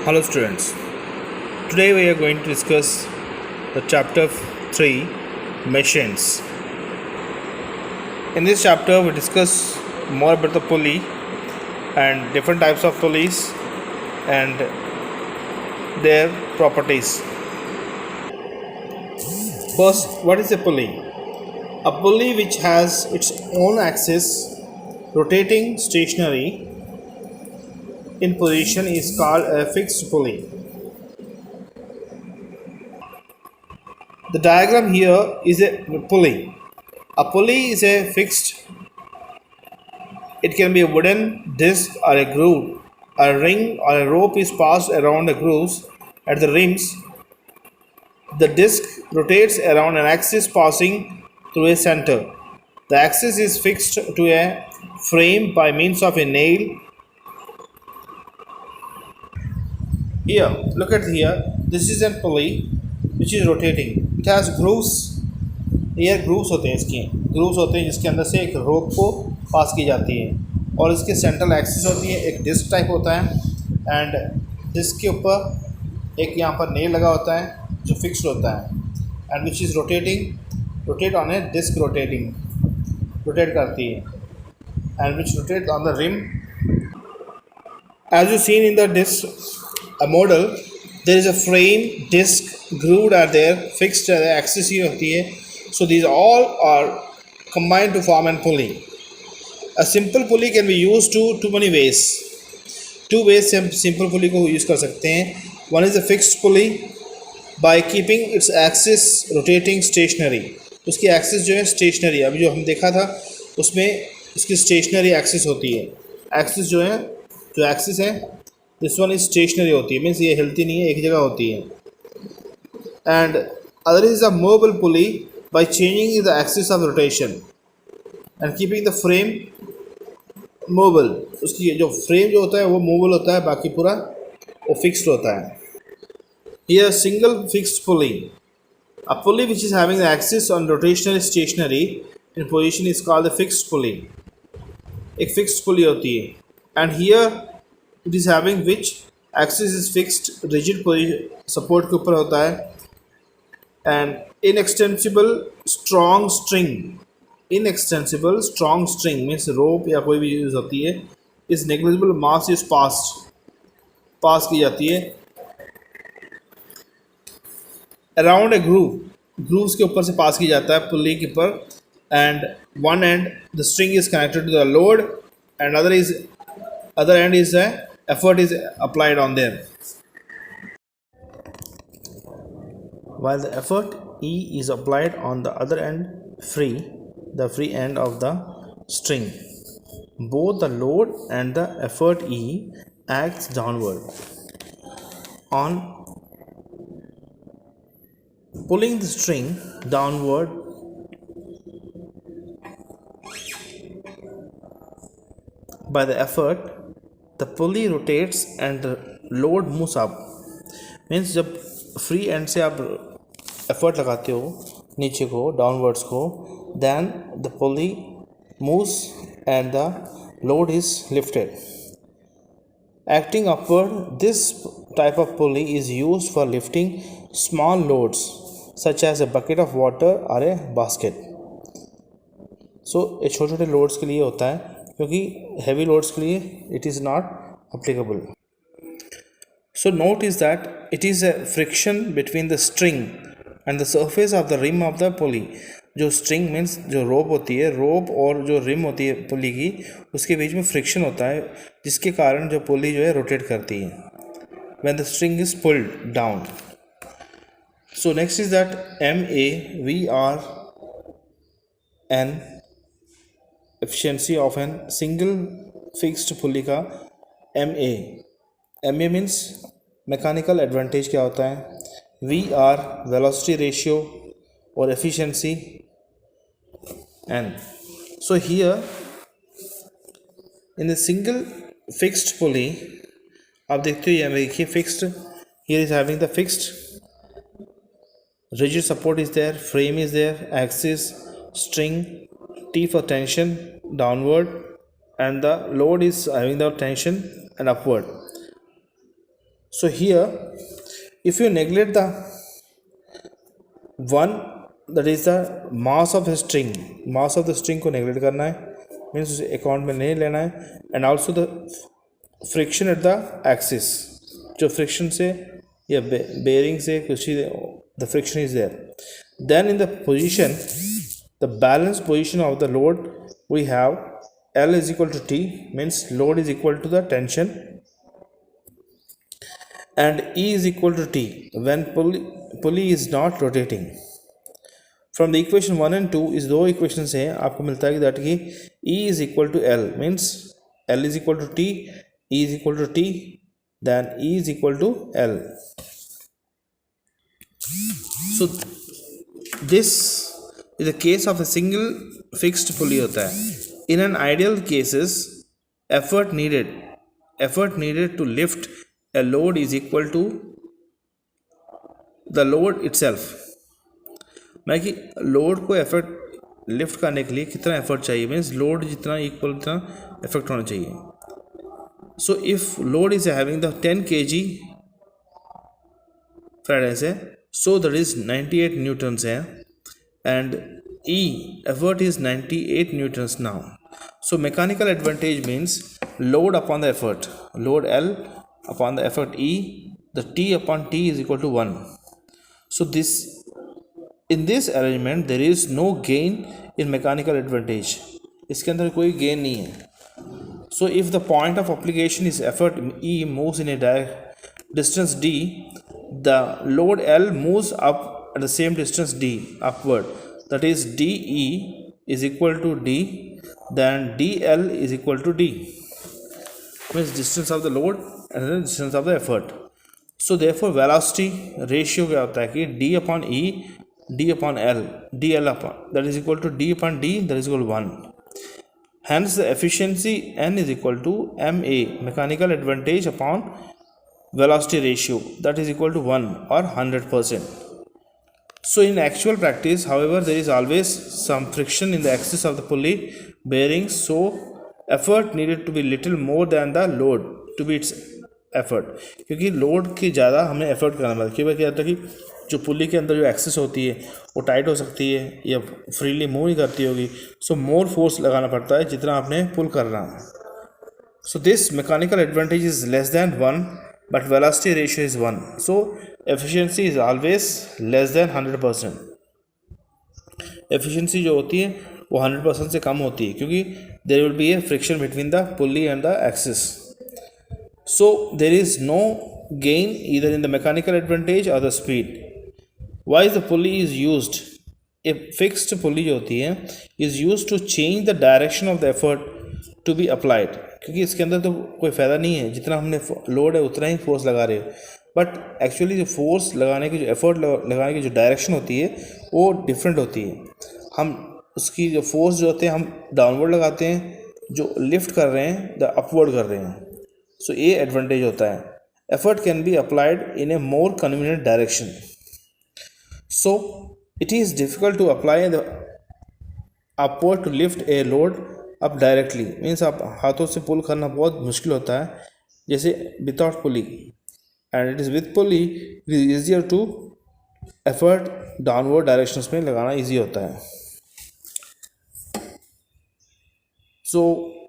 Hello students, today we are going to discuss the chapter 3 machines. In this chapter we discuss more about the pulley and different types of pulleys and their properties. First, what is a pulley? A pulley which has its own axis, rotating, stationary in position is called a fixed pulley. The diagram here is a pulley. A pulley is a fixed. It can be a wooden disc or a groove. A ring or a rope is passed around the grooves at the rims. The disc rotates around an axis passing through a center. The axis is fixed to a frame by means of a nail. Here, look at here. This is a pulley which is rotating. It has grooves. Air grooves होते हैं, इसके grooves होते हैं जिसके अंदर से एक रोप को पास की जाती है और इसके सेंट्रल एक्सिस होती है, एक डिस्क टाइप होता है एंड डिस्क के ऊपर एक यहाँ पर नेल लगा होता है जो फिक्स्ड होता है and which is rotate on a disc rotate करती है and which rotate on the rim as you seen in the disc a model there is a frame disc grooved are there fixed axis ही होती है. So these all are combined to form a pulley. A simple pulley can be used too many ways. Two ways से हम simple pulley को use कर सकते हैं. One is a fixed pulley by keeping its axis rotating stationary. उसकी axis जो है stationary, अभी जो हम देखा था उसमें उसकी stationary axis होती है. Axis जो है जो axis है this one is stationary होती है, means ये हिलती नहीं है, एक जगह होती है. And other is a movable pulley by changing the axis of rotation and keeping the frame movable. उसकी जो frame जो होता है वो movable होता है, बाकी पूरा वो fixed होता है. Here single fixed pulley, a pulley which is having the axis on rotational stationary in position is called the fixed pulley. एक fixed pulley होती है and here it is having which axis is fixed rigid position support के ऊपर होता है and inextensible strong string means rope या कोई भी यूज़ होती है is negligible mass is pass की जाती है around a grooves के ऊपर से पास की जाता है पुल्ली के ऊपर and one end the string is connected to the load and other end is the effort is applied on them. While the effort E is applied on the other end the free end of the string. Both the load and the effort E acts downward. On pulling the string downward, by the effort, the pulley rotates and the load moves up. Means जब free end से आप effort लगाते हो नीचे को downwards को then the pulley moves and the load is lifted. Acting upward, this type of pulley is used for lifting small loads such as a bucket of water or a basket. So ये छोटे छोटे loads के लिए होता है क्योंकि heavy loads के लिए it is not applicable. So note is that it is a friction between the string and the surface of the rim of the pulley. जो string means जो rope होती है, rope और जो rim होती है pulley की उसके बीच में friction होता है जिसके कारण जो pulley जो है rotate करती है when the string is pulled down. So next is that MAVR an efficiency of an single fixed pulley का MA means मैकेनिकल एडवांटेज क्या होता है, VR वेलोसिटी रेशियो और efficiency N. So here In the single fixed pulley, आप देखते हो यहाँ पे देखिए fixed, here is having the fixed, rigid support is there, frame is there, axis, string, T for tension downward, and the load is having the tension and upward. So here, if you neglect the one, that is the mass of the string, mass of the string को neglect करना है, means उसे account में नहीं लेना है, and also the friction at the axis, जो friction से या बेरिंग से कुछ ही the friction is there, then in the position, the balance position of the load we have L is equal to T, means load is equal to the tension, and E is equal to T when pulley is not rotating. From the equation 1 and 2 इस दो equation से आपको मिलता है कि that कि E is equal to L, means L is equal to T, E is equal to T, then E is equal to L. So this is the case of a single fixed pulley होता है. In an ideal cases, effort needed to lift a load is equal to the load itself. मैं कि load को effort lift करने के लिए कितना effort चाहिए, मीन्स लोड जितना इक्वल उतना एफेक्ट होना चाहिए. So if load is having the 10 kg Friday से, सो दैट इज 98 न्यूटन्स है, and E effort is 98 newtons now. So mechanical advantage means load upon the effort, load L upon the effort E, the T upon T is equal to 1. So this, in this arrangement there is no gain in mechanical advantage, इसके अंदर कोई gain नहीं है. So if the point of application is effort E moves in a direct distance D, the load L moves up at the same distance D upward, that is DE is equal to D, then DL is equal to D, means distance of the load and the distance of the effort. So therefore velocity ratio क्या होता है कि D upon E, D upon L, DL upon, that is equal to D upon D, that is equal to 1. Hence the efficiency N is equal to MA, mechanical advantage upon velocity ratio, that is equal to 1 or 100%. So in actual practice, however, there is always some friction in the axis of the pulley bearings, so effort needed to be little more than the load to be its effort, क्योंकि load की ज़्यादा हमें effort करना पड़ता है. क्योंकि क्या होता है कि जो पुल्ली के अंदर जो एक्सिस होती है वो टाइट हो सकती है या फ्रीली मूव नहीं करती होगी, सो मोर फोर्स लगाना पड़ता है जितना आपने पुल करना है. So this mechanical advantage is less than 1, but velocity ratio is 1, so efficiency is always less than 100%. efficiency जो होती है वो 100% से कम होती है, क्योंकि there will be a friction between the pulley and the axis, so there is no gain either in the mechanical advantage or the speed. Why is the pulley is used? A fixed pulley जो होती है is used to change the direction of the effort to be applied, क्योंकि इसके अंदर तो कोई फ़ायदा नहीं है, जितना हमने लोड है उतना ही फोर्स लगा रहे हो, बट एक्चुअली जो फोर्स लगाने की, जो एफर्ट लगाने की जो डायरेक्शन होती है वो डिफरेंट होती है. हम उसकी जो फोर्स जो होते हैं हम डाउनवर्ड लगाते हैं, जो लिफ्ट कर रहे हैं द अपवर्ड कर रहे हैं. सो ये एडवांटेज होता है. Effort can be applied in a more convenient direction. So it is difficult to apply the upward to lift a load up directly, means आप हाथों से पुल करना बहुत मुश्किल होता है, जैसे without pulley, and it is with pulley it is easier to effort downward directions में लगाना इजी होता है. So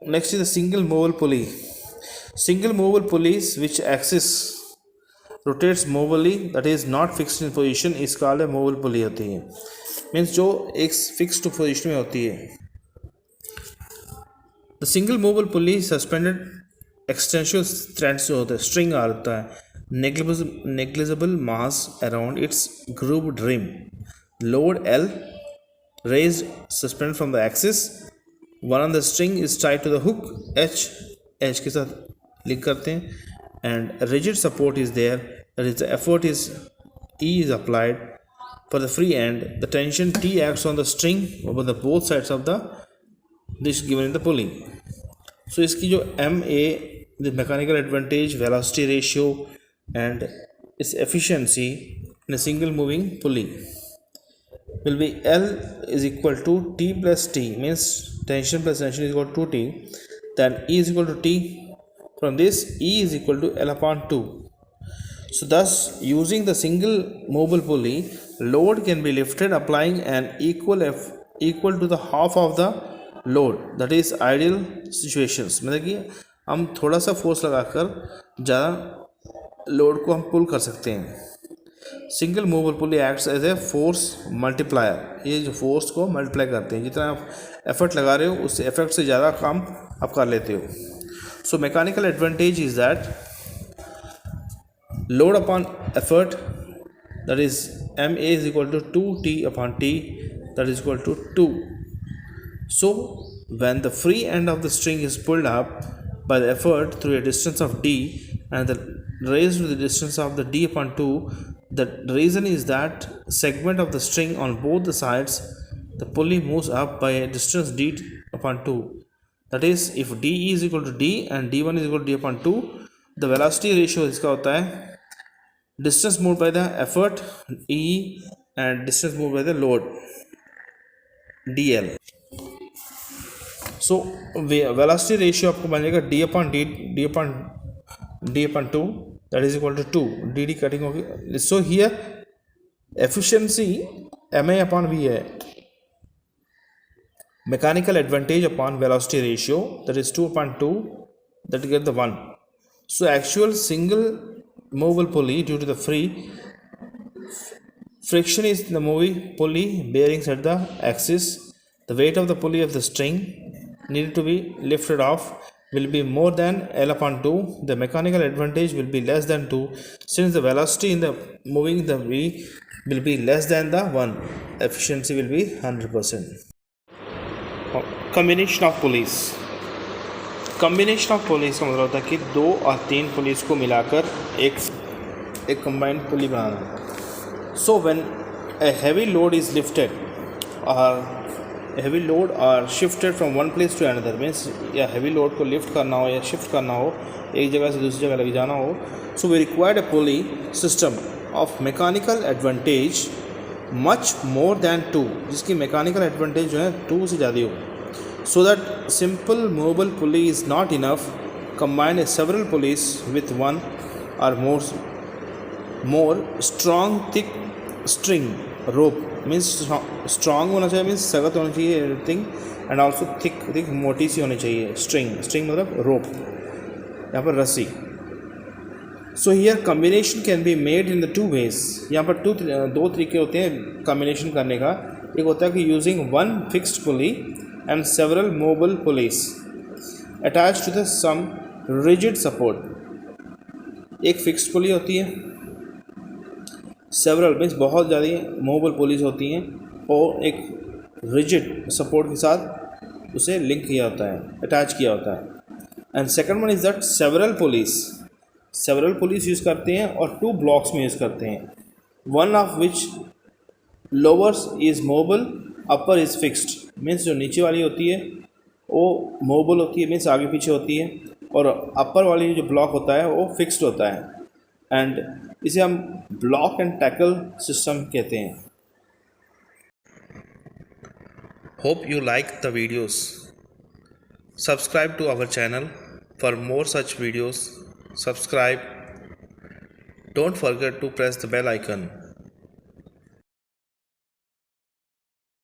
next is the single movable pulley. Single movable pulleys which axis rotates movably, that is not fixed in position, is called है movable pulley होती है, means जो एक fixed position में होती है. The single movable pulley suspended extension strands जो होता है, string होता है, negligible mass around its grooved rim, load L raised suspended from the axis, one on the string is tied to the hook H के साथ link करते हैं, and rigid support is there, that is the effort is E is applied for the free end, the tension T acts on the string over the both sides of the this given in the pulley. So इसकी जो M A the mechanical advantage, velocity ratio and its efficiency in a single moving pulley will be L is equal to T plus T, means tension plus tension is equal to T, then E is equal to T. From this, E is equal to L upon 2. So thus, using the single mobile pulley, load can be lifted applying an equal to the half of the load. That is ideal situations. मतलब कि हम थोड़ा सा force लगाकर ज़्यादा load को हम पुल कर सकते हैं. Single movable pulley acts as a force multiplier. ये जो फोर्स को मल्टीप्लाई करते हैं, जितना आप एफर्ट लगा रहे हो उस एफर्ट से ज़्यादा काम आप कर लेते हो. So mechanical advantage is that load upon effort, that is M A is equal to 2T upon T, that is equal to 2. So when the free end of the string is pulled up by the effort through a distance of d and raised to the distance of the d upon 2, the reason is that segment of the string on both the sides, the pulley moves up by a distance d upon 2. That is, if d is equal to d and d1 is equal to d upon 2, the velocity ratio इसका होता है distance moved by the effort E and distance moved by the load dl. So velocity ratio आपको बन जाएगा D upon 2, that is equal to 2, D cutting होगी. So here efficiency M A upon V है. Mechanical advantage upon velocity ratio, that is 2 upon 2, that get the 1. So actual single movable pulley, due to the free friction is the moving pulley bearings at the axis, the weight of the pulley of the string needed to be lifted off will be more than L upon 2. The mechanical advantage will be less than 2 since the velocity in the moving the V will be less than the 1. Efficiency will be 100%. Combination of pulleys. Combination of pulleys का मतलब होता है कि 2 और 3 police को मिलाकर एक combined pulley banana. So when a heavy load is lifted or heavy load are shifted from one place to another, means या heavy load को lift करना हो या shift करना हो, एक जगह से दूसरी जगह लेके जाना हो, so we required a pulley system of mechanical advantage much more than 2, जिसकी mechanical advantage जो है 2 से ज़्यादा हो. So that simple movable pulley is not enough, combine several pulleys with one or more strong thick string rope, means strong होना चाहिए, means सख्त होना चाहिए एवरीथिंग, एंड ऑल्सो थिक मोटी सी होनी चाहिए. स्ट्रिंग मतलब रोप, यहाँ पर रस्सी. So here combination can be made in the 2 ways. यहाँ पर 2 तरीके होते हैं कम्बिनेशन करने का. एक होता है कि using one fixed pulley and several movable pulleys attached to the some rigid support. एक फिक्स्ड पुली होती है, सेवरल मीन्स बहुत ज़्यादा मोबल पुलिस होती हैं, और एक रिजिड सपोर्ट के साथ उसे लिंक किया होता है, अटैच किया होता है. And second one is that several police use करते हैं और 2 ब्लॉक्स में यूज़ करते हैं. One of which lowers is movable, upper is fixed. Means जो नीचे वाली होती है वो मोबल होती है, मीन्स आगे पीछे होती है, और अपर वाली जो ब्लॉक होता है वो फिक्स्ड होता है. एंड इसे हम ब्लॉक एंड टैकल सिस्टम कहते हैं. Hope you like the videos. Subscribe to our channel for more such videos. Subscribe. Don't forget to press the bell icon.